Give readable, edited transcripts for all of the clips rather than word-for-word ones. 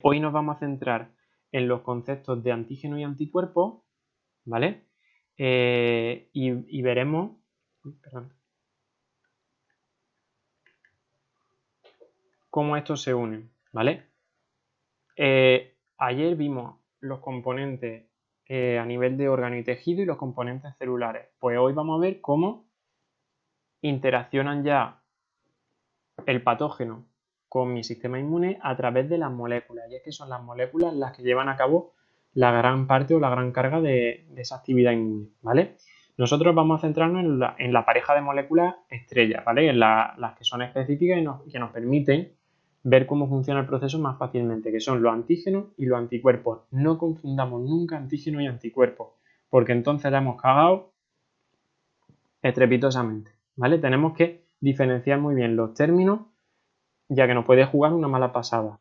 Hoy nos vamos a centrar en los conceptos de antígeno y anticuerpo, ¿vale? Y veremos, perdón, cómo estos se unen, ¿vale? Ayer vimos los componentes a nivel de órgano y tejido y los componentes celulares. Pues hoy vamos a ver cómo interaccionan ya el patógeno con mi sistema inmune a través de las moléculas. Y es que son las moléculas las que llevan a cabo la gran parte o la gran carga de esa actividad inmune, ¿vale? Nosotros vamos a centrarnos en la pareja de moléculas estrellas, ¿vale? En las que son específicas y que nos permiten ver cómo funciona el proceso más fácilmente, que son los antígenos y los anticuerpos. No confundamos nunca antígeno y anticuerpos, porque entonces la hemos cagado estrepitosamente, ¿vale? Tenemos que diferenciar muy bien los términos, ya que nos puede jugar una mala pasada.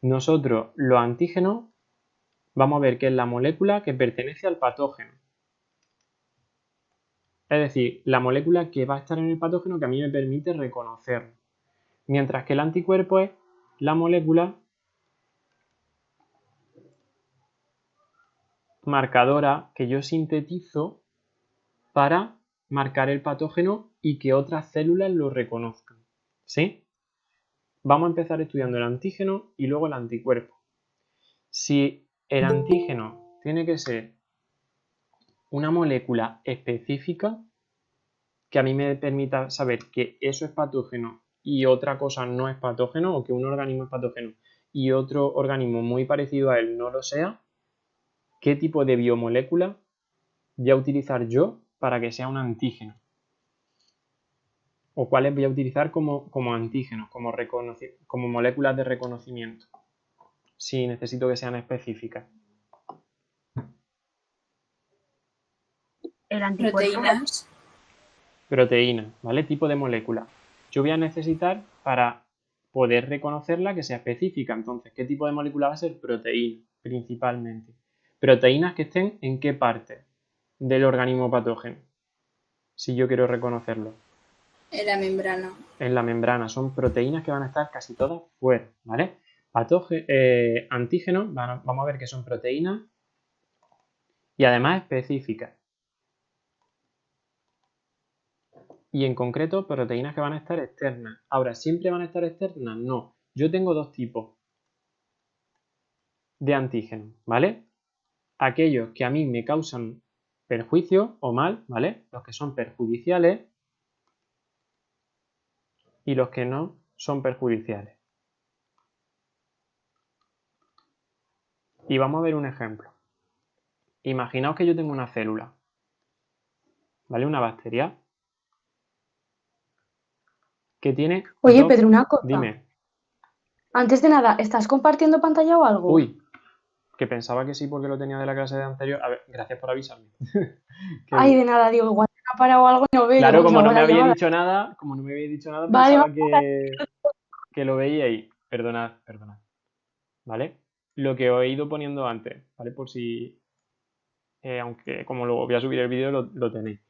Nosotros, los antígenos, vamos a ver que es la molécula que pertenece al patógeno. Es decir, la molécula que va a estar en el patógeno que a mí me permite reconocerlo. Mientras que el anticuerpo es la molécula marcadora que yo sintetizo para marcar el patógeno y que otras células lo reconozcan. ¿Sí? Vamos a empezar estudiando el antígeno y luego el anticuerpo. Si el antígeno tiene que ser una molécula específica que a mí me permita saber que eso es patógeno y otra cosa no es patógeno, o que un organismo es patógeno y otro organismo muy parecido a él no lo sea, ¿qué tipo de biomolécula voy a utilizar yo para que sea un antígeno? ¿O cuáles voy a utilizar como antígenos, como moléculas de reconocimiento? Si necesito que sean específicas. El anticuerpo. Proteínas. Proteína, ¿vale? Tipo de molécula. Yo voy a necesitar para poder reconocerla que sea específica. Entonces, ¿qué tipo de molécula va a ser? Proteína, principalmente. Proteínas que estén en qué parte del organismo patógeno, si yo quiero reconocerlo. En la membrana. En la membrana. Son proteínas que van a estar casi todas fuera, ¿vale? Antígenos, vamos a ver que son proteínas y además específicas. Y en concreto, proteínas que van a estar externas. Ahora, ¿siempre van a estar externas? No. Yo tengo dos tipos de antígenos, ¿vale? Aquellos que a mí me causan perjuicio o mal, ¿vale? Los que son perjudiciales y los que no son perjudiciales. Y vamos a ver un ejemplo. Imaginaos que yo tengo una célula, ¿vale? Una bacteria que tiene Oye, dos... Pedro, una cosa. Dime. Antes de nada, ¿estás compartiendo pantalla o algo? Uy, que pensaba que sí porque lo tenía de la clase de anterior. A ver, gracias por avisarme. Ay, de nada, digo, igual me ha parado algo y no veo. Claro, Y como no hago me la había llamada. dicho nada, Vale, pensaba vale. que lo veíais. Perdonad. ¿Vale? Lo que os he ido poniendo antes, ¿vale? Por si, aunque como luego voy a subir el vídeo, lo tenéis.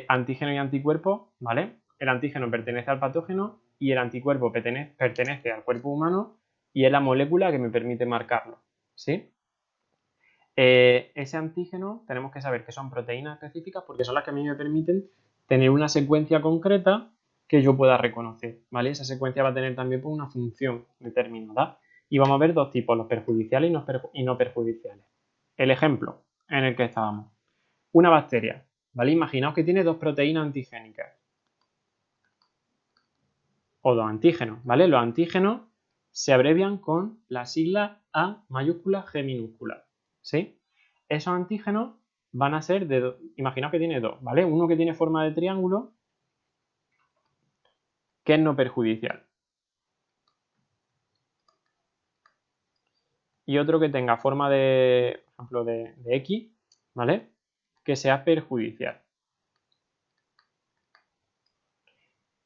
Antígeno y anticuerpo, ¿vale? El antígeno pertenece al patógeno y el anticuerpo pertenece al cuerpo humano y es la molécula que me permite marcarlo, ¿sí? Ese antígeno tenemos que saber que son proteínas específicas porque son las que a mí me permiten tener una secuencia concreta que yo pueda reconocer, ¿vale? Esa secuencia va a tener también pues, una función determinada. Y vamos a ver dos tipos, los perjudiciales y no perjudiciales. El ejemplo en el que estábamos. Una bacteria, ¿vale? Imaginaos que tiene dos proteínas antigénicas o dos antígenos, ¿vale? Los antígenos se abrevian con las siglas A mayúscula, G minúscula, ¿sí? Esos antígenos van a ser de dos. Imaginaos que tiene dos, ¿vale? Uno que tiene forma de triángulo, que es no perjudicial. Y otro que tenga forma de, por ejemplo, de X, ¿vale? Que sea perjudicial.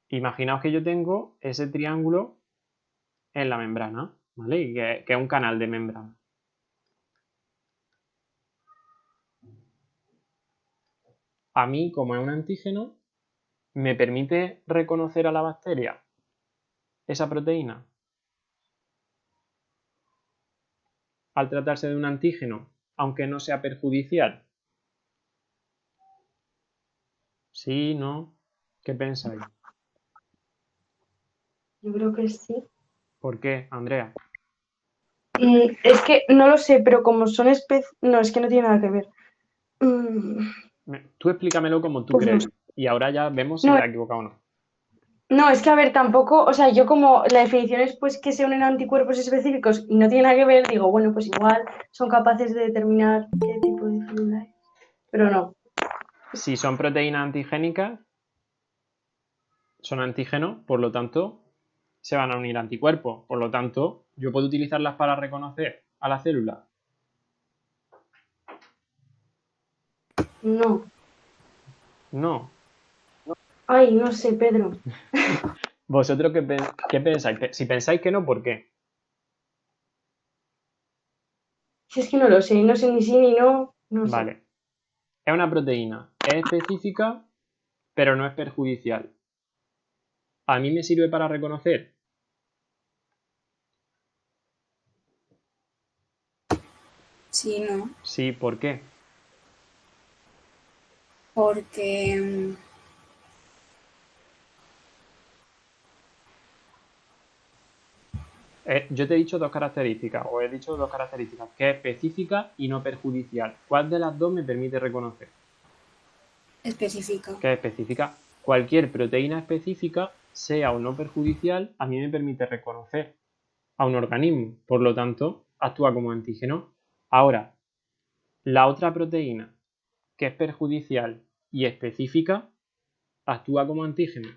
Imaginaos que yo tengo ese triángulo en la membrana, ¿vale? Y que es un canal de membrana. A mí, como es un antígeno, me permite reconocer a la bacteria esa proteína. al tratarse de un antígeno, aunque no sea perjudicial? ¿Sí? ¿No? ¿Qué pensáis? Yo creo que sí. ¿Por qué, Andrea? Es que no lo sé, pero como son especies. No, es que no tiene nada que ver. Tú explícamelo como tú Pues no crees sé. y ahora ya vemos si No, te has equivocado o no. no, es que a ver, tampoco, o sea, yo como la definición es pues que se unen a anticuerpos específicos y no tiene nada que ver, digo, bueno, pues igual son capaces de determinar qué tipo de célula es. Pero no. Si son proteínas antigénicas, son antígenos, por lo tanto, se van a unir a anticuerpos. Por lo tanto, yo puedo utilizarlas para reconocer a la célula. No. No. Ay, no sé, Pedro. ¿Vosotros qué pensáis? Si pensáis que no, ¿por qué? Si es que no lo sé, no sé ni sí ni no, no sé. Vale. Es una proteína. Es específica, pero no es perjudicial. ¿A mí me sirve para reconocer? Sí, no. Sí, ¿por qué? Porque Yo te he dicho dos características, o he dicho dos características, que es específica y no perjudicial. ¿Cuál de las dos me permite reconocer? especifica. Que es específica. Cualquier proteína específica, sea o no perjudicial, a mí me permite reconocer a un organismo. Por lo tanto, actúa como antígeno. Ahora, la otra proteína, que es perjudicial y específica, actúa como antígeno.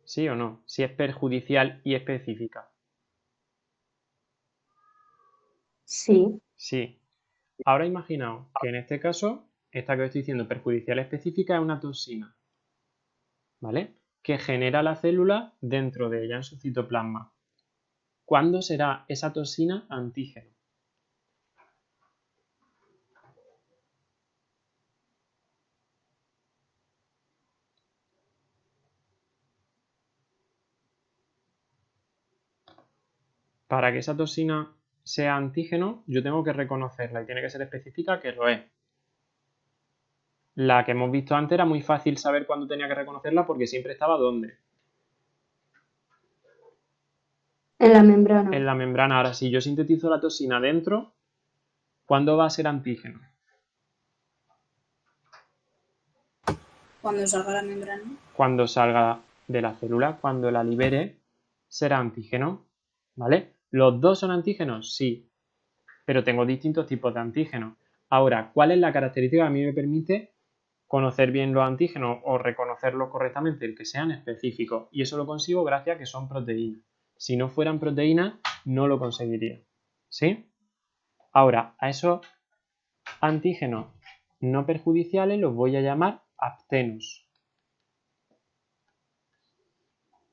¿Sí o no? Si es perjudicial y específica. Sí, Sí. Ahora imaginaos que en este caso, esta que os estoy diciendo perjudicial específica es una toxina, ¿vale? Que genera la célula dentro de ella en su citoplasma. ¿Cuándo será esa toxina antígeno? Para que esa toxina sea antígeno, yo tengo que reconocerla y tiene que ser específica, que lo es. La que hemos visto antes era muy fácil saber cuándo tenía que reconocerla porque siempre estaba ¿dónde? en la membrana. En la membrana. Ahora, si yo sintetizo la toxina dentro, ¿cuándo va a ser antígeno? Cuando salga la membrana. Cuando salga de la célula, cuando la libere, será antígeno, ¿vale? ¿Los dos son antígenos? Sí, pero tengo distintos tipos de antígenos. Ahora, ¿cuál es la característica que a mí me permite conocer bien los antígenos o reconocerlos correctamente? El que sean específicos. Y eso lo consigo gracias a que son proteínas. Si no fueran proteínas, no lo conseguiría. ¿Sí? Ahora, a esos antígenos no perjudiciales los voy a llamar aptenos.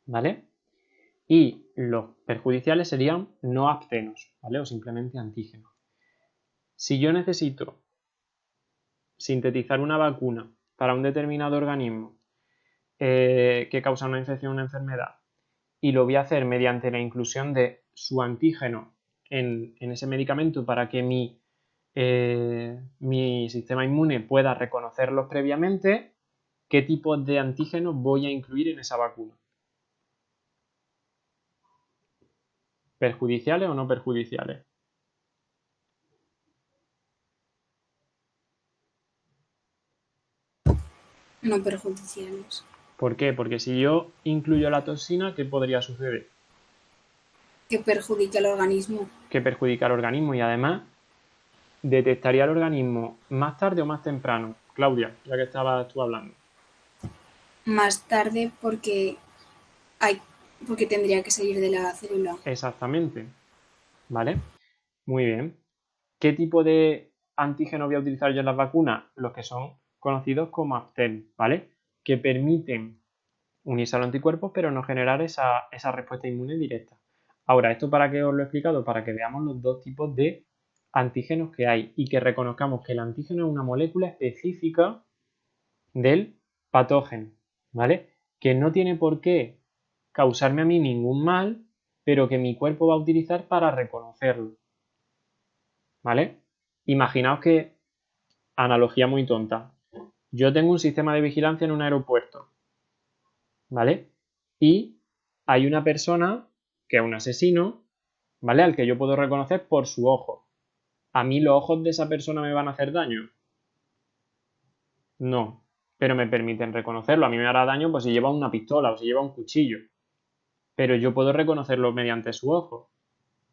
¿Vale? Y los perjudiciales serían no aptenos, ¿vale? O simplemente antígenos. Si yo necesito sintetizar una vacuna para un determinado organismo que causa una infección o una enfermedad y lo voy a hacer mediante la inclusión de su antígeno en ese medicamento para que mi sistema inmune pueda reconocerlos previamente, ¿qué tipo de antígenos voy a incluir en esa vacuna? ¿Perjudiciales o no perjudiciales? No perjudiciales. ¿Por qué? Porque si yo incluyo la toxina, ¿qué podría suceder? Que perjudique al organismo. Que perjudica al organismo y además detectaría el organismo más tarde o más temprano. Claudia, ya que estabas tú hablando. Más tarde hay, porque tendría que salir de la célula. Exactamente. ¿Vale? Muy bien. ¿Qué tipo de antígeno voy a utilizar yo en las vacunas? Los que son conocidos como apten, ¿vale? Que permiten unirse a los anticuerpos, pero no generar esa respuesta inmune directa. Ahora, ¿esto para qué os lo he explicado? Para que veamos los dos tipos de antígenos que hay y que reconozcamos que el antígeno es una molécula específica del patógeno, ¿vale? Que no tiene por qué causarme a mí ningún mal, pero que mi cuerpo va a utilizar para reconocerlo, ¿vale? Imaginaos que, analogía muy tonta, yo tengo un sistema de vigilancia en un aeropuerto, ¿vale? Y hay una persona que es un asesino, ¿vale? Al que yo puedo reconocer por su ojo. ¿A mí los ojos de esa persona me van a hacer daño? No, pero me permiten reconocerlo. A mí me hará daño pues si lleva una pistola o si lleva un cuchillo, pero yo puedo reconocerlo mediante su ojo.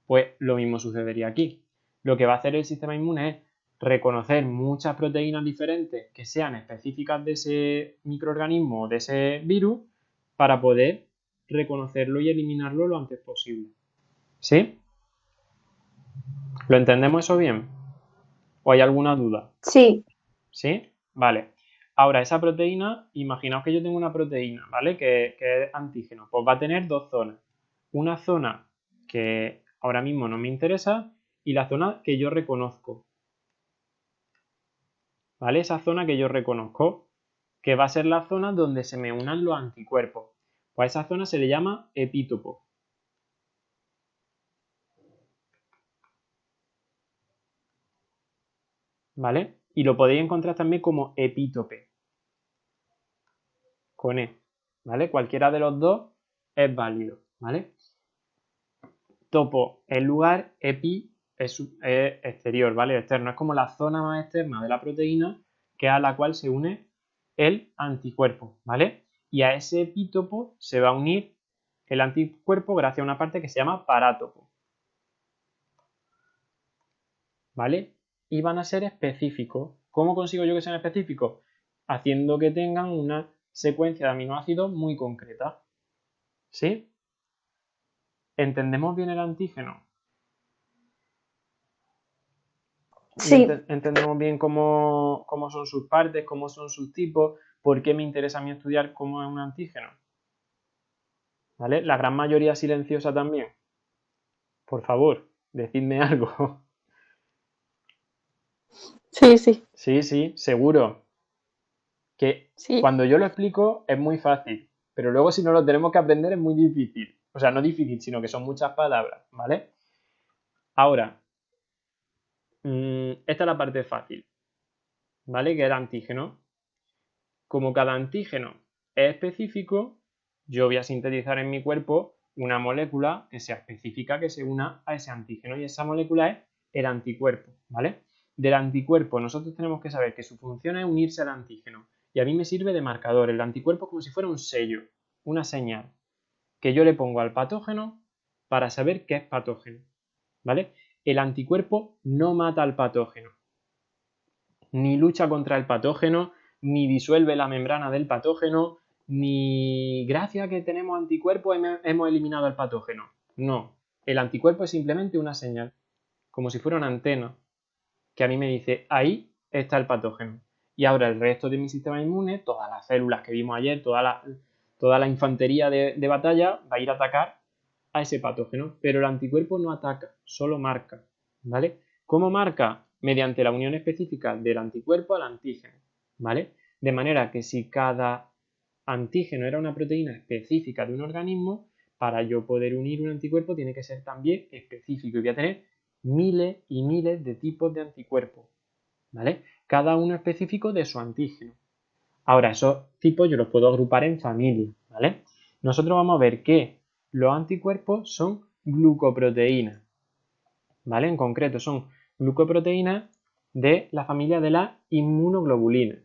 Pues lo mismo sucedería aquí. Lo que va a hacer el sistema inmune es reconocer muchas proteínas diferentes que sean específicas de ese microorganismo o de ese virus para poder reconocerlo y eliminarlo lo antes posible. ¿Sí? ¿Lo entendemos eso bien? ¿O hay alguna duda? Sí, ¿Sí? Vale. Ahora, esa proteína, imaginaos que yo tengo una proteína, ¿vale? Que es antígeno. Pues va a tener dos zonas. Una zona que ahora mismo no me interesa y la zona que yo reconozco. ¿Vale? Esa zona que yo reconozco, que va a ser la zona donde se me unan los anticuerpos. Pues a esa zona se le llama epítopo. ¿Vale? Y lo podéis encontrar también como epítope. Con E. ¿Vale? Cualquiera de los dos es válido. ¿Vale? Topo es lugar, epi es exterior, ¿vale? Externo. Es como la zona más externa de la proteína que es a la cual se une el anticuerpo, ¿vale? Y a ese epítopo se va a unir el anticuerpo gracias a una parte que se llama parátopo, ¿vale? Y van a ser específicos. ¿Cómo consigo yo que sean específicos? Haciendo que tengan una secuencia de aminoácidos muy concreta, ¿sí? ¿Entendemos bien el antígeno? sí, Entendemos bien cómo son sus partes, cómo son sus tipos, por qué me interesa a mí estudiar cómo es un antígeno. ¿Vale? La gran mayoría silenciosa también. Por favor, decidme algo. sí, sí, Sí, sí, seguro. Que sí. cuando yo lo explico es muy fácil, pero luego si no lo tenemos que aprender es muy difícil. O sea, no difícil, sino que son muchas palabras, ¿vale? Ahora, esta es la parte fácil, ¿vale? Que es el antígeno. Como cada antígeno es específico, yo voy a sintetizar en mi cuerpo una molécula que sea específica que se una a ese antígeno y esa molécula es el anticuerpo, ¿vale? Del anticuerpo nosotros tenemos que saber que su función es unirse al antígeno y a mí me sirve de marcador. El anticuerpo es como si fuera un sello, una señal que yo le pongo al patógeno para saber qué es patógeno, ¿vale? El anticuerpo no mata al patógeno, ni lucha contra el patógeno, ni disuelve la membrana del patógeno, ni gracias a que tenemos anticuerpos hemos eliminado el patógeno. No, el anticuerpo es simplemente una señal, como si fuera una antena, que a mí me dice, ahí está el patógeno. Y ahora el resto de mi sistema inmune, todas las células que vimos ayer, toda la infantería de batalla, va a ir a atacar a ese patógeno, pero el anticuerpo no ataca, solo marca, ¿vale? ¿Cómo marca? Mediante la unión específica del anticuerpo al antígeno, ¿vale? De manera que si cada antígeno era una proteína específica de un organismo, para yo poder unir un anticuerpo tiene que ser también específico y voy a tener miles y miles de tipos de anticuerpos, ¿vale? Cada uno específico de su antígeno. Ahora, esos tipos yo los puedo agrupar en familias, ¿vale? Nosotros vamos a ver que los anticuerpos son glucoproteínas, ¿vale? En concreto son glucoproteínas de la familia de la inmunoglobulina.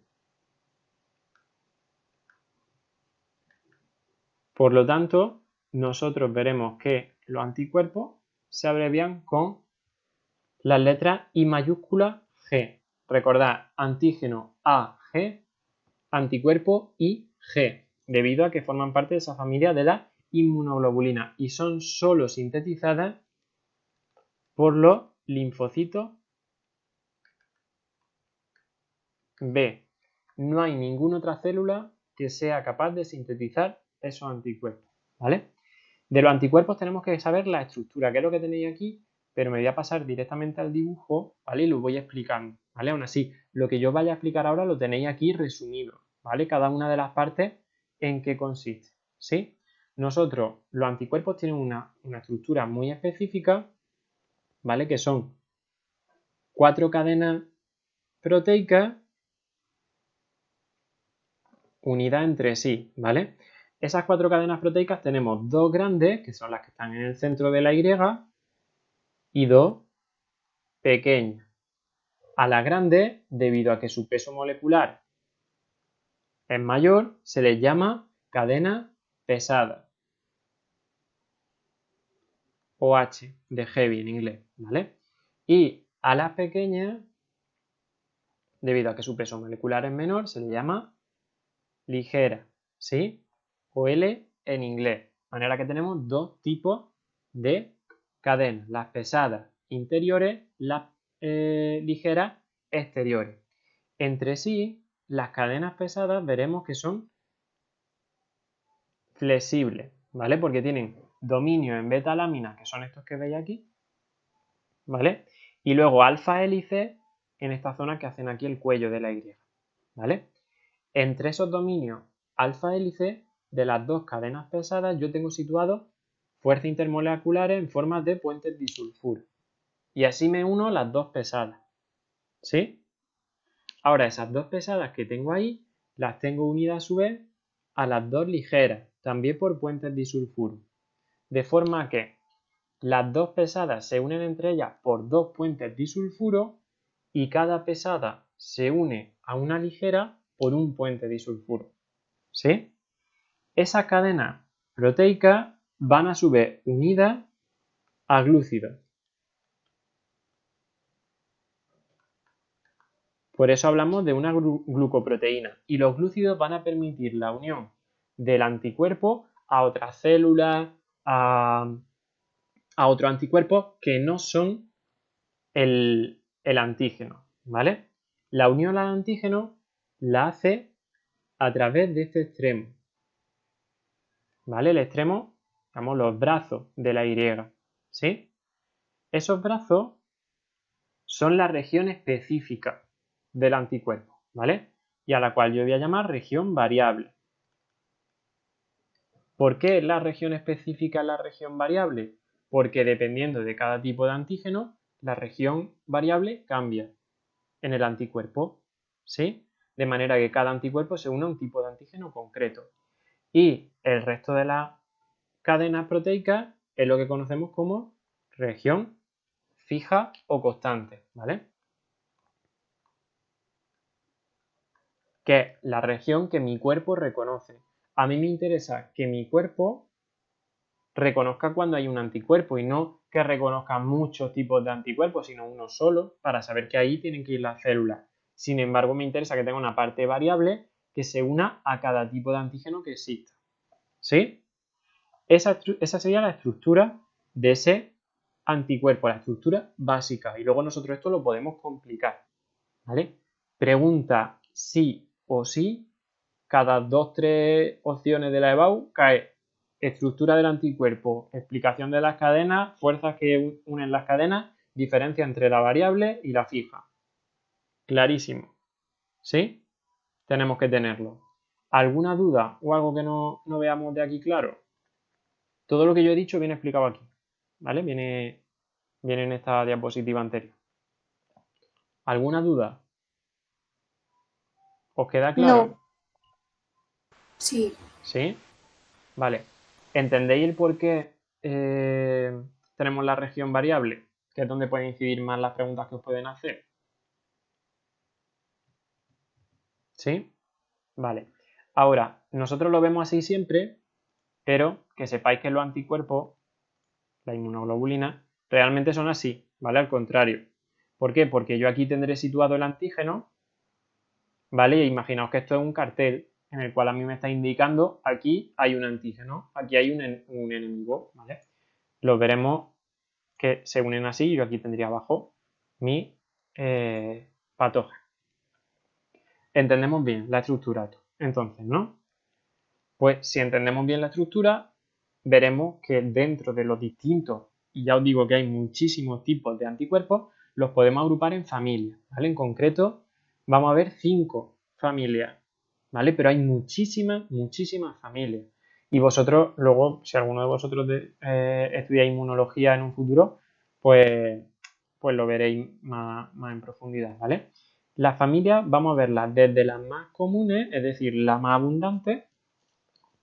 Por lo tanto, nosotros veremos que los anticuerpos se abrevian con las letras I mayúscula G. Recordad, antígeno AG, anticuerpo IG, debido a que forman parte de esa familia de la inmunoglobulina y son solo sintetizadas por los linfocitos B. No hay ninguna otra célula que sea capaz de sintetizar esos anticuerpos, ¿vale? De los anticuerpos tenemos que saber la estructura, que es lo que tenéis aquí pero me voy a pasar directamente al dibujo, ¿vale? Y lo voy explicando, ¿vale? Aún así, lo que yo vaya a explicar ahora lo tenéis aquí resumido, ¿vale? Cada una de las partes en qué consiste, ¿sí? Nosotros, los anticuerpos tienen una estructura muy específica, ¿vale? Que son 4 cadenas proteicas unidas entre sí, ¿vale? Esas 4 cadenas proteicas tenemos 2 grandes, que son las que están en el centro de la Y, y 2 pequeñas. A las grandes, debido a que su peso molecular es mayor, se les llama cadena pesada. OH, de heavy en inglés, ¿vale? Y a las pequeñas, debido a que su peso molecular es menor, se le llama ligera, ¿sí? O L en inglés. De manera que tenemos dos tipos de cadenas, las pesadas interiores, las ligeras exteriores. Entre sí, las cadenas pesadas veremos que son flexibles, ¿vale? Porque tienen dominio en beta láminas, que son estos que veis aquí, ¿vale? Y luego alfa hélices en esta zona que hacen aquí el cuello de la Y, ¿vale? Entre esos dominios alfa hélice de las dos cadenas pesadas yo tengo situado fuerzas intermoleculares en forma de puentes disulfuro. Y así me uno las dos pesadas, ¿sí? Ahora esas dos pesadas que tengo ahí las tengo unidas a su vez a las dos ligeras, también por puentes disulfuro. De forma que las dos pesadas se unen entre ellas por dos puentes disulfuro y cada pesada se une a una ligera por un puente disulfuro. ¿Sí? Esas cadenas proteicas van a su vez unidas a glúcidos. Por eso hablamos de una glucoproteína. Y los glúcidos van a permitir la unión del anticuerpo a otras células, a otros anticuerpos que no son el antígeno, ¿vale? La unión al antígeno la hace a través de este extremo, ¿vale? El extremo, digamos, los brazos de la Y, ¿sí? Esos brazos son la región específica del anticuerpo, ¿vale? Y a la cual yo voy a llamar región variable. ¿Por qué la región específica es la región variable? Porque dependiendo de cada tipo de antígeno, la región variable cambia en el anticuerpo, ¿sí? De manera que cada anticuerpo se une a un tipo de antígeno concreto. Y el resto de las cadenas proteicas es lo que conocemos como región fija o constante, ¿vale? Que es la región que mi cuerpo reconoce. A mí me interesa que mi cuerpo reconozca cuando hay un anticuerpo y no que reconozca muchos tipos de anticuerpos, sino uno solo, para saber que ahí tienen que ir las células. Sin embargo, me interesa que tenga una parte variable que se una a cada tipo de antígeno que exista. ¿Sí? Esa sería la estructura de ese anticuerpo, la estructura básica. Y luego nosotros esto lo podemos complicar. ¿Vale? Pregunta sí o sí, cada 2-3 opciones de la EBAU cae estructura del anticuerpo, explicación de las cadenas, fuerzas que unen las cadenas, diferencia entre la variable y la fija. Clarísimo. ¿Sí? Tenemos que tenerlo. ¿Alguna duda o algo que no veamos de aquí claro? Todo lo que yo he dicho viene explicado aquí. ¿Vale? Viene en esta diapositiva anterior. ¿Alguna duda? ¿Os queda claro? No. Sí, ¿Sí? Vale. ¿Entendéis el por qué tenemos la región variable? Que es donde pueden incidir más las preguntas que os pueden hacer. ¿Sí? Vale. Ahora, nosotros lo vemos así siempre, pero que sepáis que los anticuerpos, la inmunoglobulina, realmente son así, ¿vale? Al contrario. ¿Por qué? Porque yo aquí tendré situado el antígeno, ¿vale? E imaginaos que esto es un cartel en el cual a mí me está indicando aquí hay un antígeno, aquí hay un enemigo, ¿vale? Lo veremos que se unen así y yo aquí tendría abajo mi patógeno. Entendemos bien la estructura. Entonces, ¿no? Pues si entendemos bien la estructura, veremos que dentro de los distintos y ya os digo que hay muchísimos tipos de anticuerpos, los podemos agrupar en familias, ¿vale? En concreto, vamos a ver 5 familias, ¿vale? Pero hay muchísimas familias. Y vosotros, luego, si alguno de vosotros estudiáis inmunología en un futuro, pues lo veréis más en profundidad, ¿vale? Las familias vamos a verlas desde las más comunes, es decir, las más abundantes,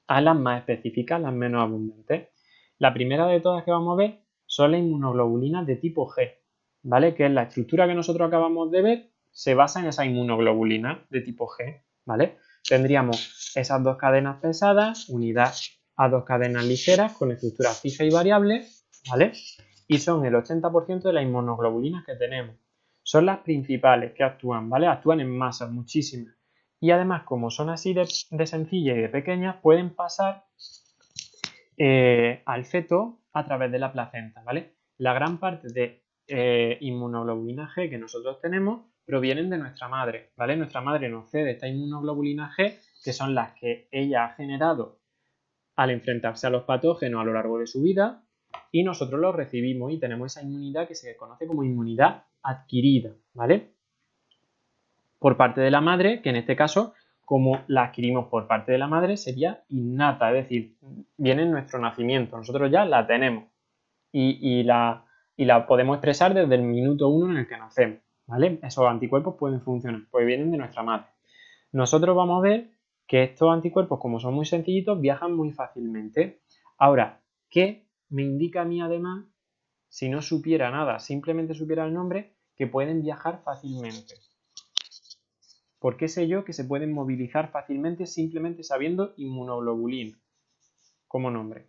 a las más específicas, las menos abundantes. La primera de todas que vamos a ver son las inmunoglobulinas de tipo G, ¿vale? Que es la estructura que nosotros acabamos de ver, se basa en esa inmunoglobulina de tipo G, ¿vale? Tendríamos esas dos cadenas pesadas unidas a dos cadenas ligeras con estructura fija y variable, ¿vale? Y son el 80% de las inmunoglobulinas que tenemos. Son las principales que actúan, ¿vale? Actúan en masas, muchísimas. Y además, como son así de sencillas y de pequeñas, pueden pasar al feto a través de la placenta, ¿vale? La gran parte de inmunoglobulina G que nosotros tenemos provienen de nuestra madre, ¿vale? Nuestra madre nos cede esta inmunoglobulina G, que son las que ella ha generado al enfrentarse a los patógenos a lo largo de su vida, y nosotros los recibimos y tenemos esa inmunidad que se conoce como inmunidad adquirida, ¿vale? Por parte de la madre, que en este caso, como la adquirimos por parte de la madre, sería innata, es decir, viene en nuestro nacimiento, nosotros ya la tenemos y la podemos expresar desde el minuto 1 en el que nacemos, ¿vale? Esos anticuerpos pueden funcionar, pues vienen de nuestra madre. Nosotros vamos a ver que estos anticuerpos, como son muy sencillitos, viajan muy fácilmente. Ahora, ¿qué me indica a mí además, si no supiera nada, simplemente supiera el nombre, que pueden viajar fácilmente? ¿Por qué sé yo que se pueden movilizar fácilmente simplemente sabiendo inmunoglobulina como nombre?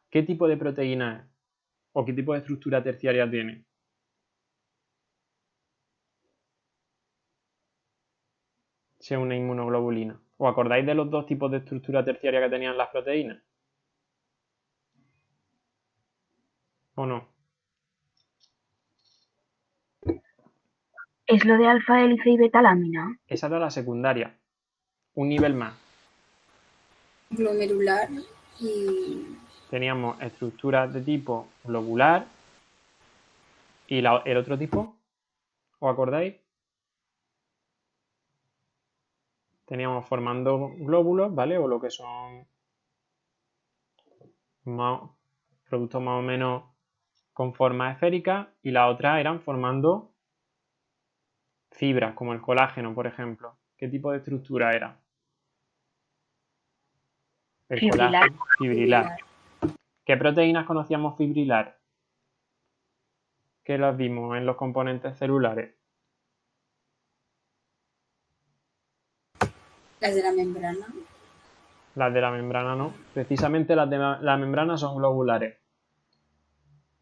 ¿Qué tipo de proteína es? ¿O qué tipo de estructura terciaria tiene? Si es una inmunoglobulina. ¿Os acordáis de los dos tipos de estructura terciaria que tenían las proteínas? ¿O no? ¿Es lo de alfa hélice y beta lámina? Esa era la secundaria. Un nivel más. Glomerular y Teníamos estructuras de tipo globular y el otro tipo, ¿os acordáis? Teníamos formando glóbulos, ¿vale? O lo que son productos más o menos con forma esférica, y la otra eran formando fibras, como el colágeno, por ejemplo. ¿Qué tipo de estructura era? El Fibrilar. colágeno fibrilar. ¿Qué proteínas conocíamos fibrilar? ¿Qué las vimos en los componentes celulares? las de la membrana. Las de la membrana no. Precisamente las de la membrana son globulares.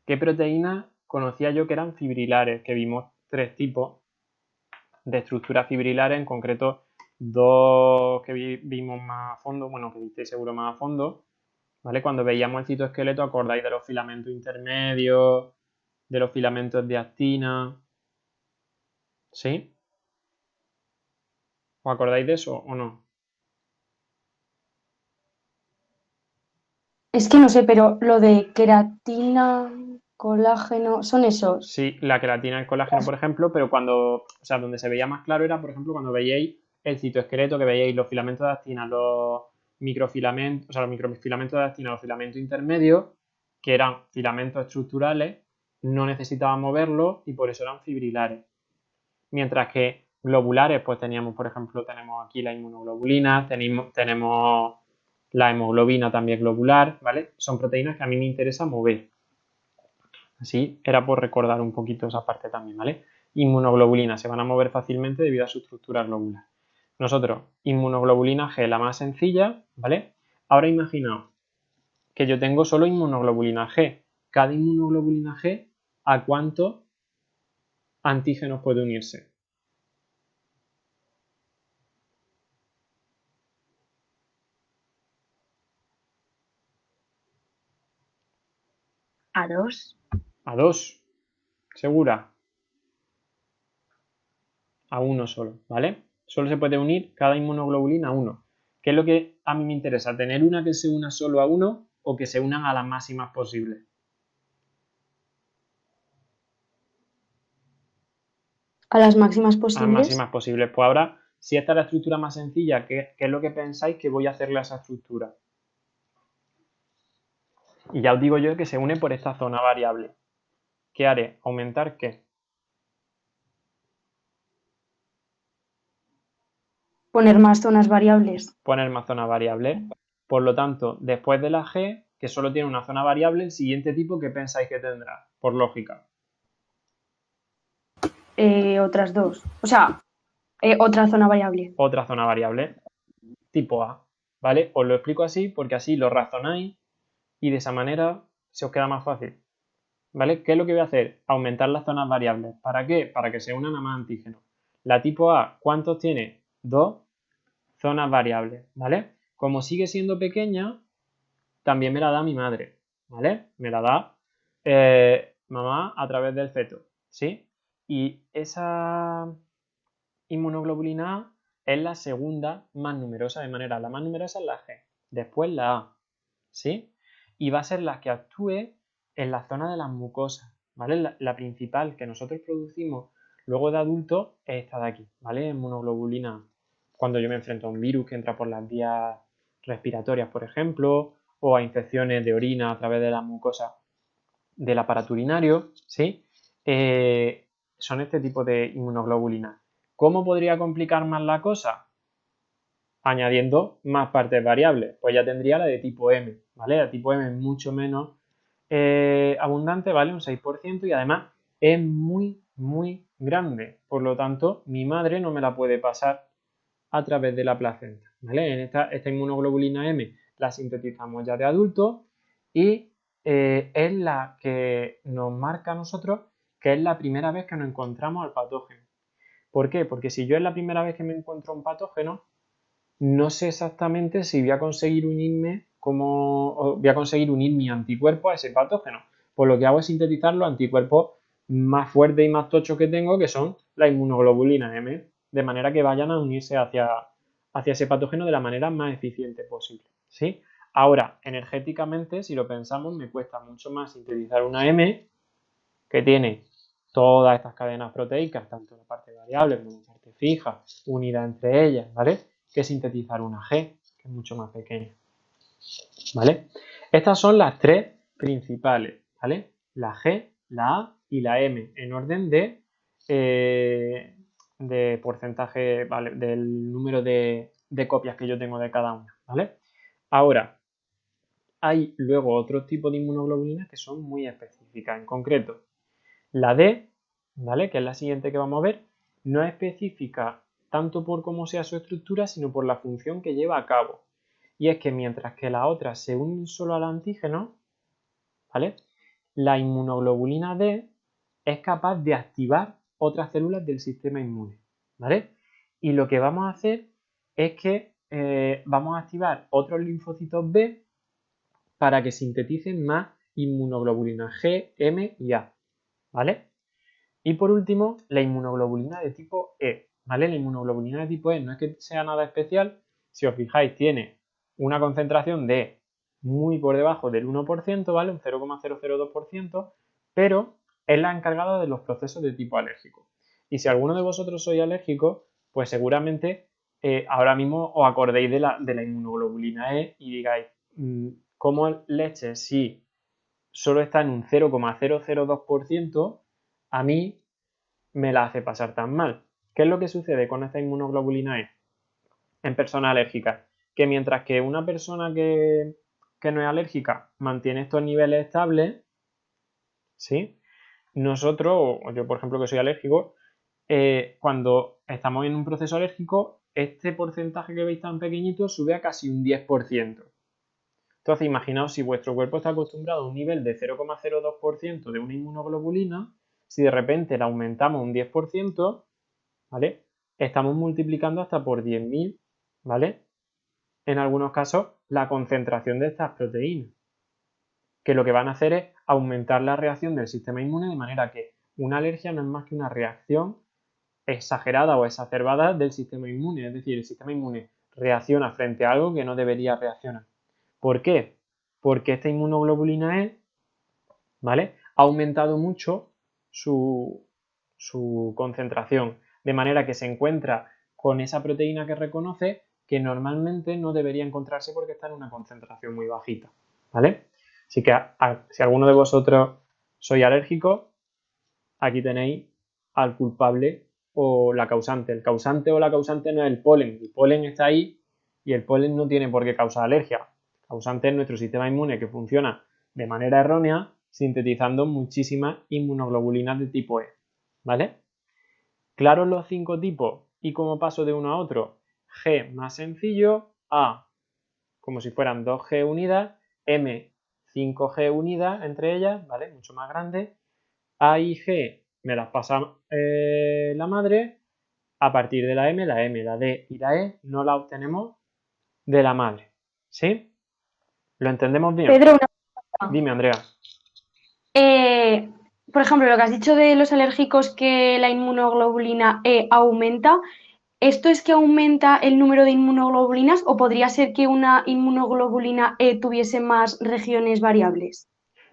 ¿Qué proteínas conocía yo que eran fibrilares? Que vimos 3 tipos de estructuras fibrilares, en concreto 2 que vimos más a fondo, bueno, que visteis seguro más a fondo, ¿vale? Cuando veíamos el citoesqueleto, acordáis de los filamentos intermedios, de los filamentos de actina, ¿sí? ¿Os acordáis de eso o no? Es que no sé, pero lo de queratina, colágeno, ¿son esos? Sí, la queratina y el colágeno, por ejemplo, pero donde se veía más claro era, por ejemplo, cuando veíais el citoesqueleto, que veíais los filamentos de actina, los microfilamentos, los microfilamentos de actina, los filamentos intermedios, que eran filamentos estructurales, no necesitaban moverlos y por eso eran fibrilares. Mientras que globulares, pues tenemos aquí la inmunoglobulina, tenemos la hemoglobina también globular, ¿vale? Son proteínas que a mí me interesa mover. Así era por recordar un poquito esa parte también, ¿vale? Inmunoglobulinas se van a mover fácilmente debido a su estructura globular. Nosotros, inmunoglobulina G, la más sencilla, ¿vale? Ahora imaginaos que yo tengo solo inmunoglobulina G. Cada inmunoglobulina G, ¿a cuántos antígenos puede unirse? A 2. A 2, ¿segura? A 1 solo, ¿vale? Solo se puede unir cada inmunoglobulina a 1. ¿Qué es lo que a mí me interesa? ¿Tener una que se una solo a 1 o que se unan a las máximas posibles? A las máximas A las posibles. máximas posibles. Pues ahora, si esta es la estructura más sencilla, ¿qué es lo que pensáis que voy a hacerle a esa estructura? Y ya os digo yo que se une por esta zona variable. ¿Qué haré? ¿Aumentar qué? Poner más zonas variables. Poner más zonas variables. Por lo tanto, después de la G, que solo tiene una zona variable, el siguiente tipo, ¿qué pensáis que tendrá? Por lógica. Otras dos. O sea, otra zona variable. Otra zona variable, tipo A. ¿Vale? Os lo explico así porque así lo razonáis y de esa manera se os queda más fácil. ¿Vale? ¿Qué es lo que voy a hacer? Aumentar las zonas variables. ¿Para qué? Para que se unan a más antígenos. La tipo A, ¿cuántos tiene? 2 zonas variables, ¿vale? Como sigue siendo pequeña, también me la da mi madre, ¿vale? Me la da mamá a través del feto, ¿sí? Y esa inmunoglobulina A es la segunda más numerosa de manera. La más numerosa es la G, después la A, ¿sí? Y va a ser la que actúe en la zona de las mucosas, ¿vale? La principal que nosotros producimos luego de adultos es esta de aquí, ¿vale? Inmunoglobulina A. Cuando yo me enfrento a un virus que entra por las vías respiratorias, por ejemplo, o a infecciones de orina a través de las mucosas del aparato urinario, ¿sí? Son este tipo de inmunoglobulinas. ¿Cómo podría complicar más la cosa? Añadiendo más partes variables. Pues ya tendría la de tipo M, ¿vale? La tipo M es mucho menos abundante, ¿vale? Un 6%, y además es muy, muy grande. Por lo tanto, mi madre no me la puede pasar a través de la placenta, ¿vale? En esta inmunoglobulina M la sintetizamos ya de adulto y es la que nos marca a nosotros que es la primera vez que nos encontramos al patógeno. ¿Por qué? Porque si yo es la primera vez que me encuentro un patógeno, no sé exactamente si voy a conseguir unir mi anticuerpo a ese patógeno. Pues lo que hago es sintetizar los anticuerpos más fuertes y más tochos que tengo, que son la inmunoglobulina M, de manera que vayan a unirse hacia ese patógeno de la manera más eficiente posible, ¿sí? Ahora, energéticamente, si lo pensamos, me cuesta mucho más sintetizar una M que tiene todas estas cadenas proteicas, tanto la parte variable como la parte fija, unida entre ellas, ¿vale? Que sintetizar una G, que es mucho más pequeña, ¿vale? Estas son las tres principales, ¿vale? La G, la A y la M, en orden de porcentaje, ¿vale? Del número de copias que yo tengo de cada una, ¿vale? Ahora, hay luego otros tipos de inmunoglobulinas que son muy específicas. En concreto, la D, ¿vale? Que es la siguiente que vamos a ver, no es específica tanto por cómo sea su estructura, sino por la función que lleva a cabo. Y es que mientras que las otras se unen solo al antígeno, ¿vale? La inmunoglobulina D es capaz de activar otras células del sistema inmune, ¿vale? Y lo que vamos a hacer es que vamos a activar otros linfocitos B para que sinteticen más inmunoglobulina G, M y A, ¿vale? Y por último, la inmunoglobulina de tipo E, ¿vale? La inmunoglobulina de tipo E no es que sea nada especial, si os fijáis tiene una concentración de muy por debajo del 1%, ¿vale? Un 0,002%, pero es la encargada de los procesos de tipo alérgico. Y si alguno de vosotros sois alérgico, pues seguramente ahora mismo os acordéis de la inmunoglobulina E y digáis, ¿cómo leche si solo está en un 0,002%? A mí me la hace pasar tan mal. ¿Qué es lo que sucede con esta inmunoglobulina E en personas alérgicas? Que mientras que una persona que no es alérgica mantiene estos niveles estables, ¿sí? Nosotros, o yo por ejemplo que soy alérgico, cuando estamos en un proceso alérgico, este porcentaje que veis tan pequeñito sube a casi un 10%. Entonces, imaginaos si vuestro cuerpo está acostumbrado a un nivel de 0,02% de una inmunoglobulina, si de repente la aumentamos un 10%, ¿vale? Estamos multiplicando hasta por 10.000, ¿vale? En algunos casos, la concentración de estas proteínas, que lo que van a hacer es aumentar la reacción del sistema inmune, de manera que una alergia no es más que una reacción exagerada o exacerbada del sistema inmune, es decir, el sistema inmune reacciona frente a algo que no debería reaccionar. ¿Por qué? porque esta inmunoglobulina E, ¿vale?, ha aumentado mucho su concentración, de manera que se encuentra con esa proteína que reconoce que normalmente no debería encontrarse porque está en una concentración muy bajita, ¿vale? Así que si alguno de vosotros sois alérgicos, aquí tenéis al culpable o la causante. El causante o la causante no es el polen está ahí y el polen no tiene por qué causar alergia. El causante es nuestro sistema inmune que funciona de manera errónea sintetizando muchísimas inmunoglobulinas de tipo E, ¿vale? ¿Claros los 5 tipos y cómo paso de uno a otro? G más sencillo, A como si fueran 2G unidas, M 5G unidas entre ellas, ¿vale? Mucho más grande. A y G me las pasa la madre. A partir de la M, la D y la E no la obtenemos de la madre. ¿Sí? ¿Lo entendemos bien? Pedro, una pregunta. Dime, Andrea. Por ejemplo, lo que has dicho de los alérgicos que la inmunoglobulina E aumenta, ¿esto es que aumenta el número de inmunoglobulinas o podría ser que una inmunoglobulina E tuviese más regiones variables?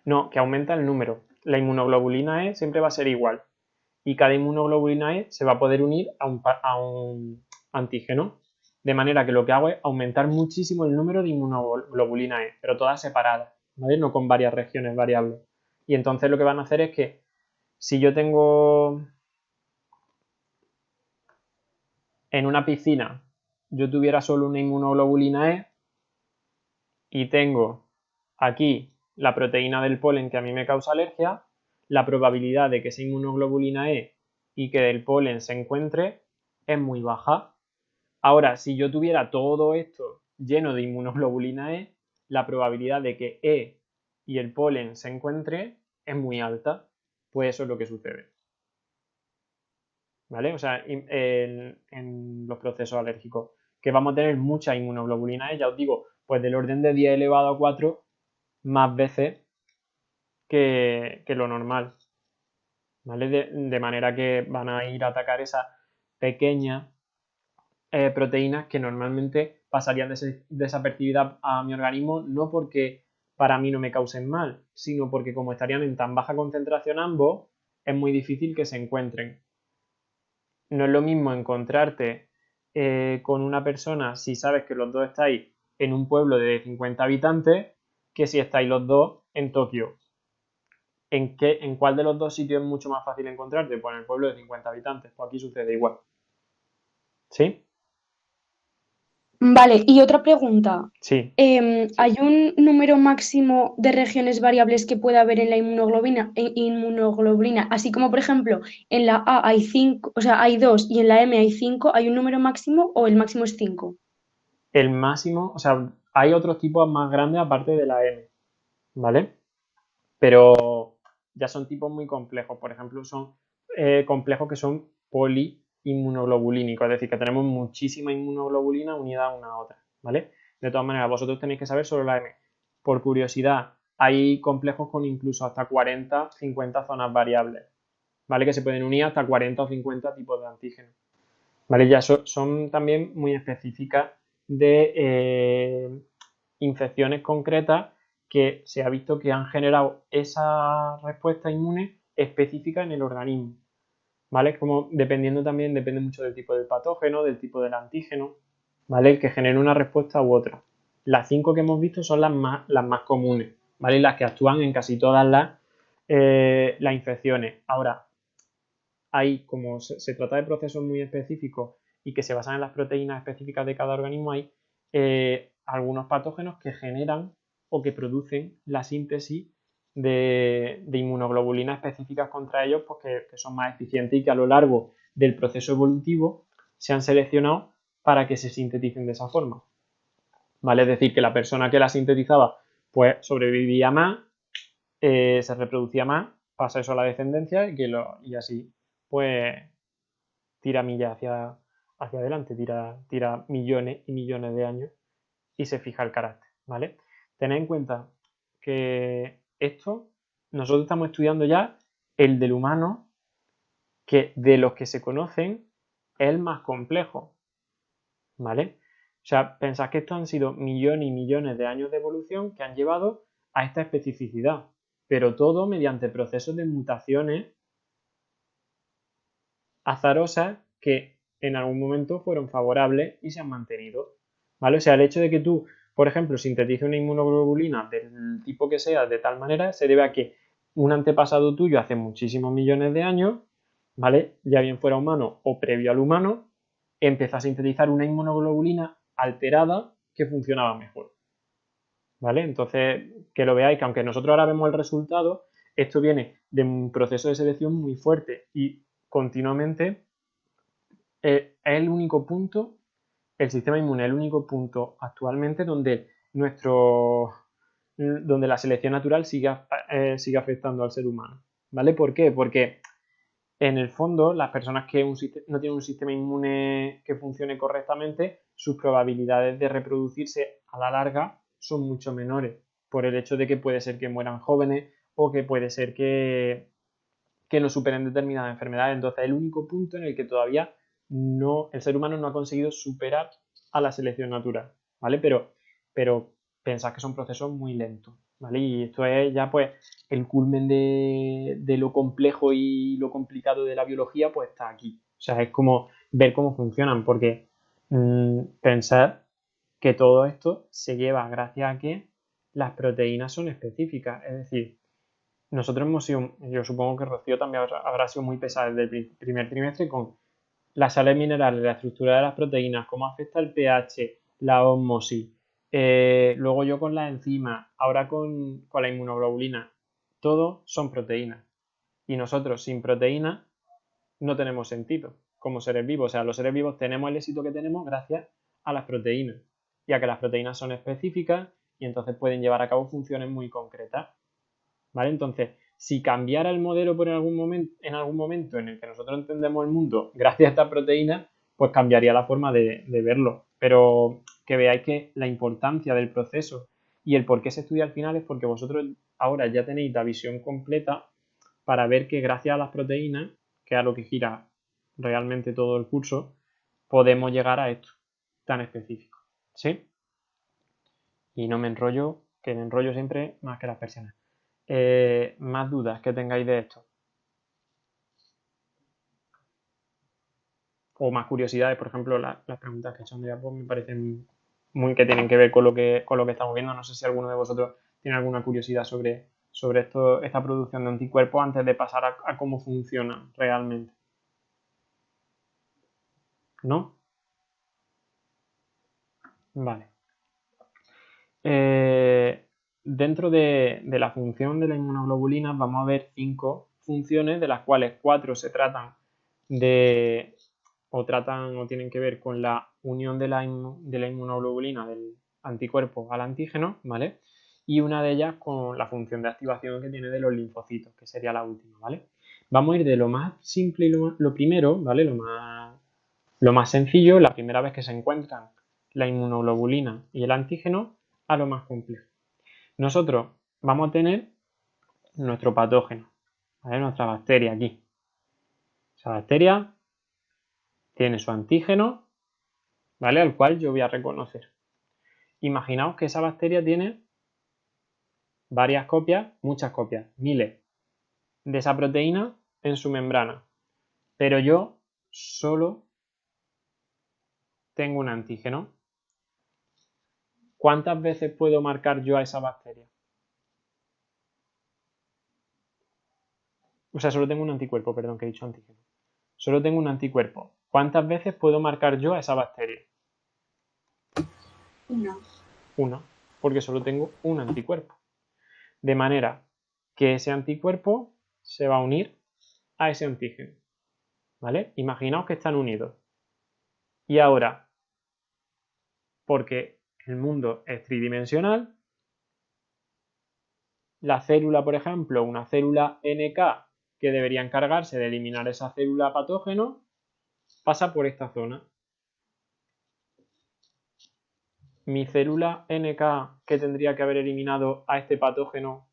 No, que aumenta el número. La inmunoglobulina E siempre va a ser igual. Y cada inmunoglobulina E se va a poder unir a un antígeno. De manera que lo que hago es aumentar muchísimo el número de inmunoglobulina E, pero todas separadas, ¿vale? No con varias regiones variables. Y entonces lo que van a hacer es que si yo tengo en una piscina, yo tuviera solo una inmunoglobulina E y tengo aquí la proteína del polen que a mí me causa alergia, la probabilidad de que esa inmunoglobulina E y que del polen se encuentre es muy baja. Ahora, si yo tuviera todo esto lleno de inmunoglobulina E, la probabilidad de que E y el polen se encuentre es muy alta. Pues eso es lo que sucede. ¿Vale? O sea, en los procesos alérgicos, que vamos a tener mucha inmunoglobulina E, ya os digo, pues del orden de 10 elevado a 4 más veces que lo normal. ¿Vale? De manera que van a ir a atacar esas pequeñas proteínas que normalmente pasarían desapercibidas a mi organismo, no porque para mí no me causen mal, sino porque como estarían en tan baja concentración ambos, es muy difícil que se encuentren. No es lo mismo encontrarte con una persona si sabes que los dos estáis en un pueblo de 50 habitantes que si estáis los dos en Tokio. ¿En cuál de los dos sitios es mucho más fácil encontrarte? Pues en el pueblo de 50 habitantes. Pues aquí sucede igual. ¿Sí? Vale, y otra pregunta. Sí. ¿Hay un número máximo de regiones variables que pueda haber en la inmunoglobulina? Así como, por ejemplo, en la A hay 5, o sea, hay 2 y en la M hay 5, ¿hay un número máximo o el máximo es 5? El máximo, o sea, hay otros tipos más grandes aparte de la M, ¿vale? Pero ya son tipos muy complejos. Por ejemplo, son complejos que son poliinmunoglobulínicos, es decir, que tenemos muchísima inmunoglobulina unida a una otra, ¿vale? De todas maneras, vosotros tenéis que saber solo la M. Por curiosidad, hay complejos con incluso hasta 40, 50 zonas variables, ¿vale? Que se pueden unir hasta 40 o 50 tipos de antígenos, ¿vale? Ya son también muy específicas de infecciones concretas que se ha visto que han generado esa respuesta inmune específica en el organismo, ¿vale? Como dependiendo también, depende mucho del tipo del patógeno, del tipo del antígeno, ¿vale? El que genere una respuesta u otra. Las 5 que hemos visto son las más comunes, ¿vale? Las que actúan en casi todas las infecciones. Ahora, como se trata de procesos muy específicos y que se basan en las proteínas específicas de cada organismo, hay algunos patógenos que generan o que producen la síntesis de inmunoglobulinas específicas contra ellos, pues que son más eficientes y que a lo largo del proceso evolutivo se han seleccionado para que se sinteticen de esa forma. ¿Vale? Es decir, que la persona que la sintetizaba pues sobrevivía más, se reproducía más, pasa eso a la descendencia y así pues tira millas hacia adelante, tira millones y millones de años y se fija el carácter, ¿vale? Tened en cuenta que nosotros estamos estudiando ya el del humano, que de los que se conocen es el más complejo, ¿vale? O sea, pensad que estos han sido millones y millones de años de evolución que han llevado a esta especificidad, pero todo mediante procesos de mutaciones azarosas que en algún momento fueron favorables y se han mantenido, ¿vale? O sea, el hecho de que tú, por ejemplo, sintetices una inmunoglobulina del tipo que sea de tal manera se debe a que un antepasado tuyo hace muchísimos millones de años, ¿vale? Ya bien fuera humano o previo al humano, empezó a sintetizar una inmunoglobulina alterada que funcionaba mejor, ¿vale? Entonces, que lo veáis, que aunque nosotros ahora vemos el resultado, esto viene de un proceso de selección muy fuerte y continuamente es el único punto, el sistema inmune es el único punto actualmente donde donde la selección natural sigue afectando al ser humano, ¿vale? ¿Por qué? Porque en el fondo, las personas que no tienen un sistema inmune que funcione correctamente, sus probabilidades de reproducirse a la larga son mucho menores, por el hecho de que puede ser que mueran jóvenes o que puede ser que no superen determinadas enfermedades. Entonces, el único punto en el que todavía el ser humano no ha conseguido superar a la selección natural, ¿vale? Pero pensad que son procesos muy lentos, ¿vale? Y esto es ya pues el culmen de lo complejo y lo complicado de la biología, pues está aquí. O sea, es como ver cómo funcionan, porque pensar que todo esto se lleva gracias a que las proteínas son específicas, es decir, nosotros hemos sido, yo supongo que Rocío también habrá sido muy pesada desde el primer trimestre con las sales minerales, la estructura de las proteínas, cómo afecta el pH, la ósmosis, luego yo con las enzimas, ahora con la inmunoglobulina, todo son proteínas. Y nosotros sin proteínas no tenemos sentido como seres vivos. O sea, los seres vivos tenemos el éxito que tenemos gracias a las proteínas, ya que las proteínas son específicas y entonces pueden llevar a cabo funciones muy concretas. ¿Vale? Entonces, si cambiara el modelo en algún momento en el que nosotros entendemos el mundo gracias a esta proteína, pues cambiaría la forma de verlo. Pero que veáis que la importancia del proceso y el por qué se estudia al final es porque vosotros ahora ya tenéis la visión completa para ver que gracias a las proteínas, que es a lo que gira realmente todo el curso, podemos llegar a esto tan específico. ¿Sí? Y no me enrollo, que me enrollo siempre más que las persianas. Más dudas que tengáis de esto. O más curiosidades, por ejemplo, las preguntas que he hecho Andrea, pues me parecen muy que tienen que ver con lo que estamos viendo. No sé si alguno de vosotros tiene alguna curiosidad sobre esta producción de anticuerpos antes de pasar a cómo funciona realmente. ¿No? Vale. Dentro de la función de la inmunoglobulina vamos a ver 5 funciones, de las cuales 4 se tratan o tienen que ver con la unión de la inmunoglobulina del anticuerpo al antígeno, ¿vale? Y una de ellas con la función de activación que tiene de los linfocitos, que sería la última, ¿vale? Vamos a ir de lo más simple y lo primero, ¿vale? Lo más sencillo, la primera vez que se encuentran la inmunoglobulina y el antígeno, a lo más complejo. Nosotros vamos a tener nuestro patógeno, ¿vale? Nuestra bacteria aquí. Esa bacteria tiene su antígeno, ¿vale? Al cual yo voy a reconocer. Imaginaos que esa bacteria tiene varias copias, muchas copias, miles, de esa proteína en su membrana. Pero yo solo tengo un antígeno. ¿Cuántas veces puedo marcar yo a esa bacteria? O sea, solo tengo un anticuerpo, perdón, que he dicho antígeno. Solo tengo un anticuerpo. ¿Cuántas veces puedo marcar yo a esa bacteria? Una, porque solo tengo un anticuerpo. De manera que ese anticuerpo se va a unir a ese antígeno. ¿Vale? Imaginaos que están unidos. Y ahora, porque el mundo es tridimensional, la célula, por ejemplo, una célula NK que debería encargarse de eliminar esa célula patógeno, pasa por esta zona. Mi célula NK que tendría que haber eliminado a este patógeno,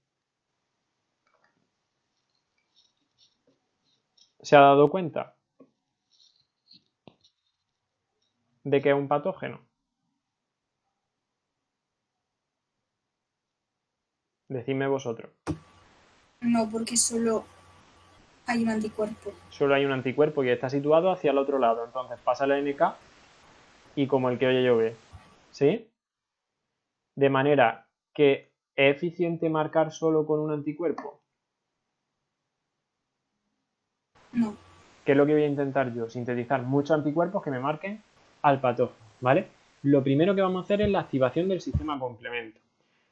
¿se ha dado cuenta de que es un patógeno? Decidme vosotros. No, porque solo hay un anticuerpo. Solo hay un anticuerpo que está situado hacia el otro lado. Entonces pasa la NK y como el que oye llover. ¿Sí? De manera que es eficiente marcar solo con un anticuerpo. No. ¿Qué es lo que voy a intentar yo? Sintetizar muchos anticuerpos que me marquen al patógeno, ¿vale? Lo primero que vamos a hacer es la activación del sistema complemento.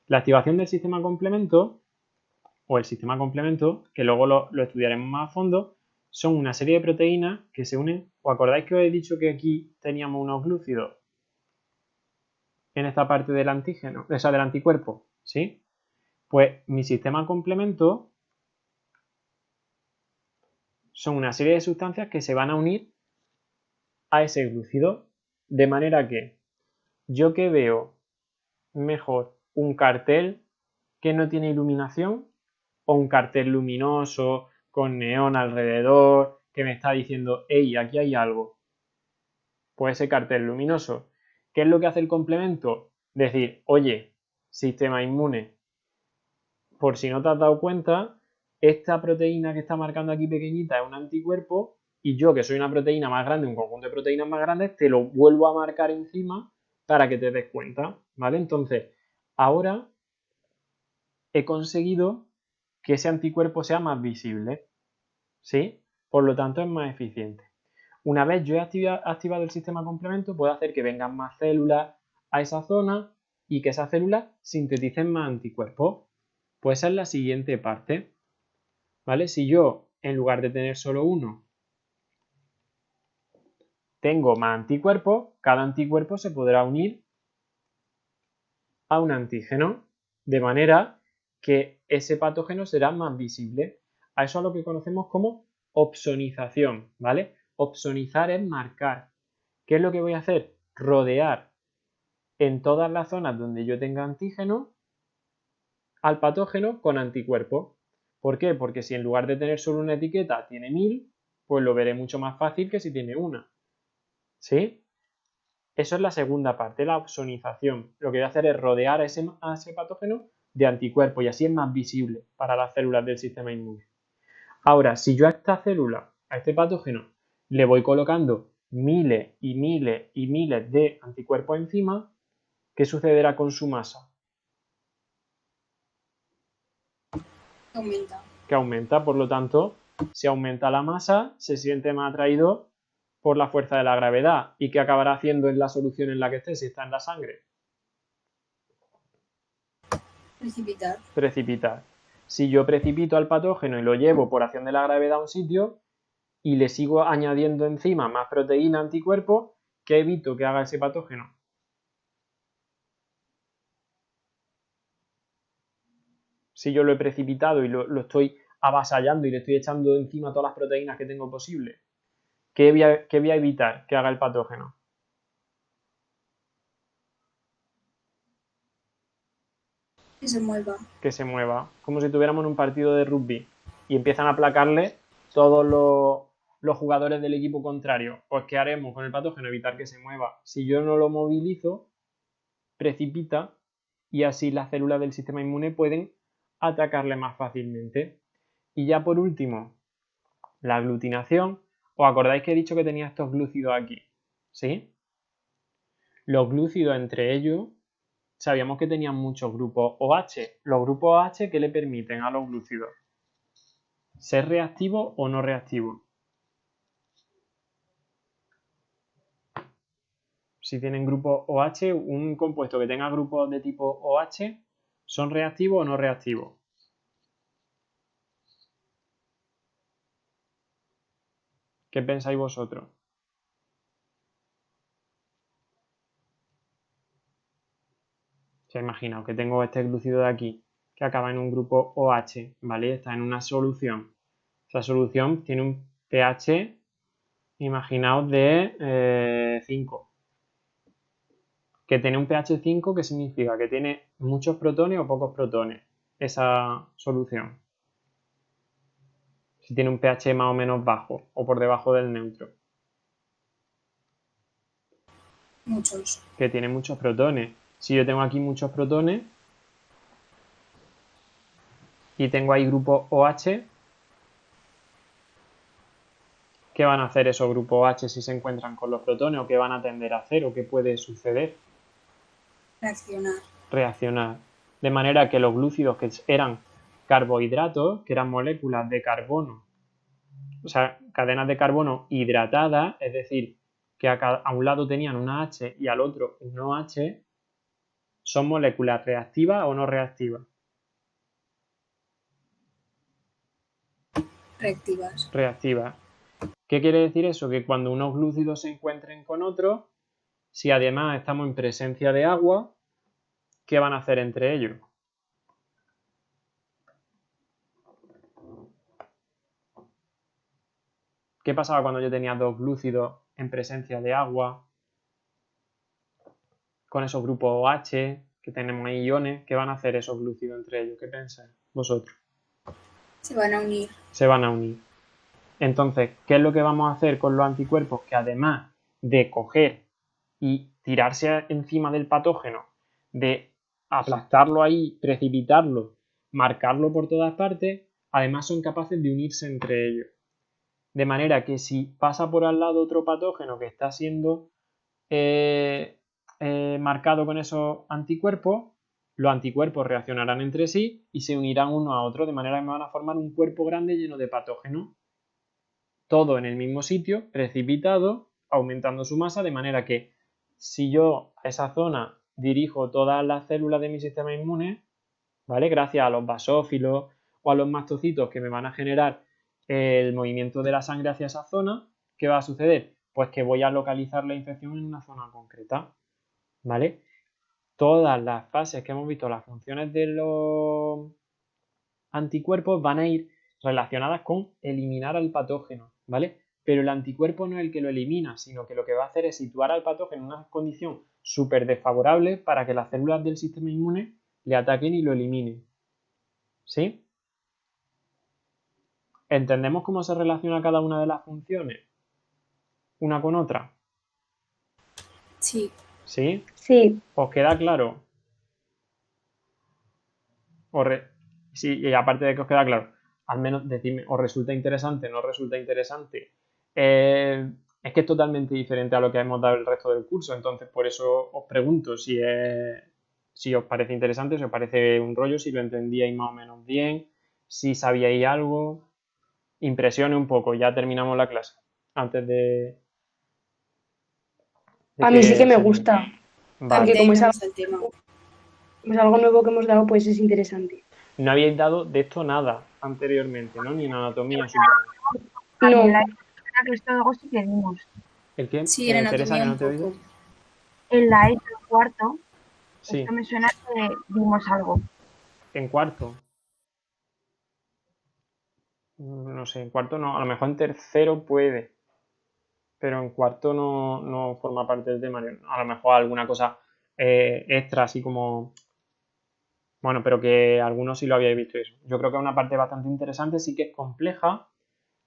La activación del sistema complemento, o el sistema complemento, que luego lo estudiaremos más a fondo, son una serie de proteínas que se unen. ¿Os acordáis que os he dicho que aquí teníamos unos glúcidos en esta parte del antígeno, o sea, del anticuerpo? ¿Sí? Pues mi sistema complemento son una serie de sustancias que se van a unir a ese glúcido, de manera que yo que veo mejor un cartel que no tiene iluminación o un cartel luminoso con neón alrededor que me está diciendo, hey, aquí hay algo. Pues ese cartel luminoso. ¿Qué es lo que hace el complemento? Decir, oye, sistema inmune, por si no te has dado cuenta, esta proteína que está marcando aquí pequeñita es un anticuerpo y yo, que soy una proteína más grande, un conjunto de proteínas más grandes, te lo vuelvo a marcar encima para que te des cuenta, ¿vale? Entonces, ahora he conseguido que ese anticuerpo sea más visible, ¿sí? Por lo tanto, es más eficiente. Una vez yo he activado el sistema complemento, puedo hacer que vengan más células a esa zona y que esas células sinteticen más anticuerpos. Pues esa es la siguiente parte, ¿vale? Si yo, en lugar de tener solo uno, tengo más anticuerpos, cada anticuerpo se podrá unir a un antígeno, de manera que ese patógeno será más visible. A eso es lo que conocemos como opsonización, ¿vale? Opsonizar es marcar. ¿Qué es lo que voy a hacer? Rodear en todas las zonas donde yo tenga antígeno al patógeno con anticuerpos. ¿Por qué? Porque si en lugar de tener solo una etiqueta tiene 1000, pues lo veré mucho más fácil que si tiene una. ¿Sí? Eso es la segunda parte, la opsonización. Lo que voy a hacer es rodear a ese patógeno de anticuerpos y así es más visible para las células del sistema inmune. Ahora, si yo a esta célula, a este patógeno, le voy colocando miles y miles y miles de anticuerpos encima, ¿qué sucederá con su masa? Aumenta. Que aumenta, por lo tanto, si aumenta la masa, se siente más atraído por la fuerza de la gravedad. ¿Y qué acabará haciendo en la solución en la que esté, si está en la sangre? Precipitar. Precipitar. Si yo precipito al patógeno y lo llevo por acción de la gravedad a un sitio y le sigo añadiendo encima más proteína anticuerpos, ¿qué evito que haga ese patógeno? Si yo lo he precipitado y lo estoy avasallando y le estoy echando encima todas las proteínas que tengo posible, ¿qué voy a evitar que haga el patógeno? Que se mueva. Que se mueva, como si tuviéramos un partido de rugby y empiezan a aplacarle todos los jugadores del equipo contrario. Pues ¿qué haremos con el patógeno? Evitar que se mueva. Si yo no lo movilizo, precipita y así las células del sistema inmune pueden atacarle más fácilmente. Y ya por último, la aglutinación. ¿Os acordáis que he dicho que tenía estos glúcidos aquí? ¿Sí? Los glúcidos entre ellos sabíamos que tenían muchos grupos OH. Los grupos OH, ¿qué le permiten a los glúcidos? ¿Ser reactivos o no reactivos? Si tienen grupos OH, un compuesto que tenga grupos de tipo OH, ¿son reactivos o no reactivos? ¿Qué pensáis vosotros? O sea, imaginaos que tengo este glúcido de aquí que acaba en un grupo OH, ¿vale? Está en una solución. Esa solución tiene un pH, imaginaos, de 5. Que tiene un pH 5, ¿qué significa? Que tiene muchos protones o pocos protones esa solución. Si tiene un pH más o menos bajo o por debajo del neutro. Muchos. Que tiene muchos protones. Si yo tengo aquí muchos protones, y tengo ahí grupos OH, ¿qué van a hacer esos grupos OH si se encuentran con los protones? ¿O qué van a tender a hacer? ¿O qué puede suceder? Reaccionar. Reaccionar. De manera que los glúcidos, que eran carbohidratos, que eran moléculas de carbono, o sea, cadenas de carbono hidratadas, es decir, que a un lado tenían una H y al otro un OH, ¿son moléculas reactivas o no reactivas? Reactivas. Reactivas. ¿Qué quiere decir eso? Que cuando unos glúcidos se encuentren con otros, si además estamos en presencia de agua, ¿qué van a hacer entre ellos? ¿Qué pasaba cuando yo tenía dos glúcidos en presencia de agua? Con esos grupos OH, que tenemos ahí iones, ¿qué van a hacer esos glúcidos entre ellos? ¿Qué pensáis vosotros? Se van a unir. Se van a unir. Entonces, ¿qué es lo que vamos a hacer con los anticuerpos? Que además de coger y tirarse encima del patógeno, de aplastarlo ahí, precipitarlo, marcarlo por todas partes, además son capaces de unirse entre ellos. De manera que si pasa por al lado otro patógeno que está siendo marcado con esos anticuerpos, los anticuerpos reaccionarán entre sí y se unirán uno a otro, de manera que me van a formar un cuerpo grande lleno de patógenos. Todo en el mismo sitio, precipitado, aumentando su masa, de manera que si yo a esa zona dirijo todas las células de mi sistema inmune, ¿vale? Gracias a los basófilos o a los mastocitos que me van a generar el movimiento de la sangre hacia esa zona, ¿qué va a suceder? Pues que voy a localizar la infección en una zona concreta, ¿vale? Todas las fases que hemos visto, las funciones de los anticuerpos van a ir relacionadas con eliminar al patógeno, ¿vale? Pero el anticuerpo no es el que lo elimina, sino que lo que va a hacer es situar al patógeno en una condición súper desfavorable para que las células del sistema inmune le ataquen y lo eliminen. ¿Sí? ¿Entendemos cómo se relaciona cada una de las funciones una con otra? Sí. ¿Sí? Sí, ¿Os queda claro? Sí, y aparte de que os queda claro, al menos decidme, ¿os resulta interesante? ¿No os resulta interesante? Es que es totalmente diferente a lo que hemos dado el resto del curso, entonces por eso os pregunto si os parece interesante, si os parece un rollo, si lo entendíais más o menos bien, si sabíais algo. Impresione un poco, ya terminamos la clase. Antes de a mí sí que me se gusta, termine. A Vale. mí porque como también me gusta el tema. es algo nuevo que hemos dado, pues es interesante. No habíais dado de esto nada anteriormente, ¿no? Ni en anatomía, supongo. Ay, en No, la escuela que esto luego sí que dimos. ¿El qué? Sí, en Teresa, anatomía que no un te he oído. poco. En la ESO cuarto, Sí, esto me suena que dimos algo. en cuarto. No sé, en cuarto no. A lo mejor en tercero puede, pero en cuarto no forma parte del tema. A lo mejor alguna cosa extra, así como. Bueno, pero que algunos sí lo habíais visto eso. Yo creo que es una parte bastante interesante, sí que es compleja,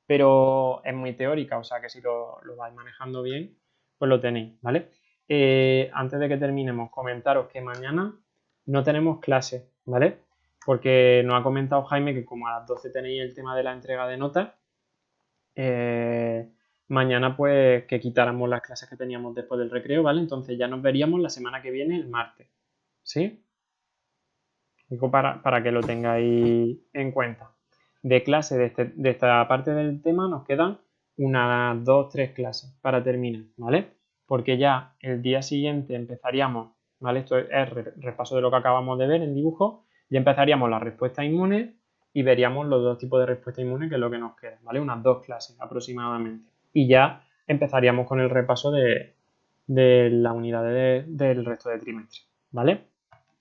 pero es muy teórica, o sea que si lo vais manejando bien, pues lo tenéis, ¿vale? Antes de que terminemos, comentaros que mañana no tenemos clase, ¿vale? Porque nos ha comentado Jaime que como a las 12 tenéis el tema de la entrega de notas, mañana pues que quitáramos las clases que teníamos después del recreo, ¿vale? Entonces ya nos veríamos la semana que viene, el martes, ¿sí? Digo para que lo tengáis en cuenta. De clase de esta parte del tema nos quedan unas 2-3 clases para terminar, ¿vale? Porque ya el día siguiente empezaríamos, ¿vale? Esto es repaso de lo que acabamos de ver en dibujo, ya empezaríamos la respuesta inmune y veríamos los dos tipos de respuesta inmune, que es lo que nos queda, ¿vale? Unas 2 clases aproximadamente. Y ya empezaríamos con el repaso de las unidades del resto de trimestre, ¿vale?